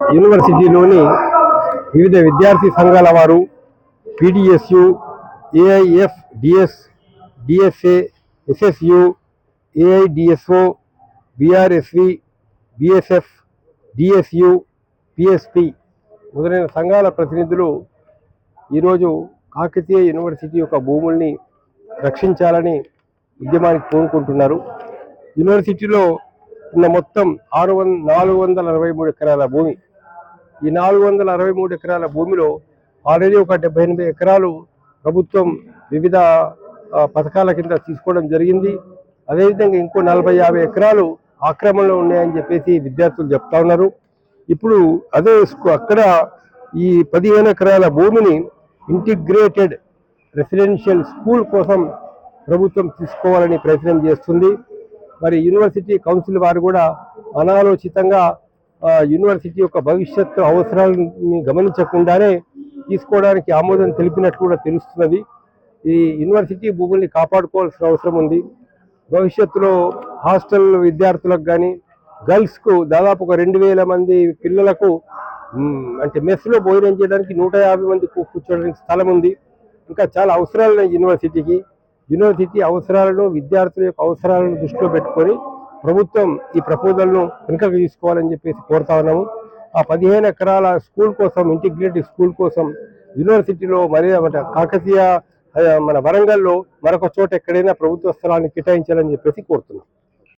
యూనివర్సిటీలోని వివిధ విద్యార్థి సంఘాల వారు PDSU, AIF, DS, DSA, SSU, AIDSO, BRSV, BSF, DSU, PSP మొదలైన సంఘాల ప్రతినిధులు ఈరోజు కాకతీయ యూనివర్సిటీ యొక్క భూముల్ని రక్షించాలని ఉద్యమానికి పూనుకుంటున్నారు. యూనివర్సిటీలో ఉన్న మొత్తం 463 ఎకరాల భూమి. ఈ 463 ఎకరాల భూమిలో ఆల్రెడీ ఒక 78 ఎకరాలు ప్రభుత్వం వివిధ పథకాల కింద తీసుకోవడం జరిగింది. అదేవిధంగా ఇంకో 40-50 ఎకరాలు ఆక్రమణలో ఉన్నాయని చెప్పేసి విద్యార్థులు చెప్తా ఉన్నారు. ఇప్పుడు అదే అక్కడ ఈ 15 ఎకరాల భూమిని ఇంటిగ్రేటెడ్ రెసిడెన్షియల్ స్కూల్ కోసం ప్రభుత్వం తీసుకోవాలని ప్రయత్నం చేస్తుంది. మరి యూనివర్సిటీ కౌన్సిల్ వారు కూడా అనాలోచితంగా యూనివర్సిటీ యొక్క భవిష్యత్తు అవసరాలని గమనించకుండానే తీసుకోవడానికి ఆమోదం తెలిపినట్టు కూడా తెలుస్తున్నది. ఈ యూనివర్సిటీ భూముల్ని కాపాడుకోవాల్సిన అవసరం ఉంది. భవిష్యత్తులో హాస్టల్ విద్యార్థులకు కానీ గర్ల్స్కు దాదాపు ఒక 2000 మంది పిల్లలకు అంటే మెస్లో భోజనం చేయడానికి 150 మంది కూర్చోడానికి స్థలం ఉంది. ఇంకా చాలా అవసరాలు ఉన్నాయి యూనివర్సిటీకి. యూనివర్సిటీ అవసరాలను, విద్యార్థుల యొక్క అవసరాలను దృష్టిలో పెట్టుకొని ప్రభుత్వం ఈ ప్రపోజల్ను వెనుకకు తీసుకోవాలని చెప్పేసి కోరుతా ఉన్నాము. ఆ 15 ఎకరాల స్కూల్ కోసం, ఇంటిగ్రేటెడ్ స్కూల్ కోసం యూనివర్సిటీలో మరి కాకతీయ మన వరంగల్లో మరొక చోట ఎక్కడైనా ప్రభుత్వ స్థలాన్ని కేటాయించాలని చెప్పేసి కోరుతున్నాం.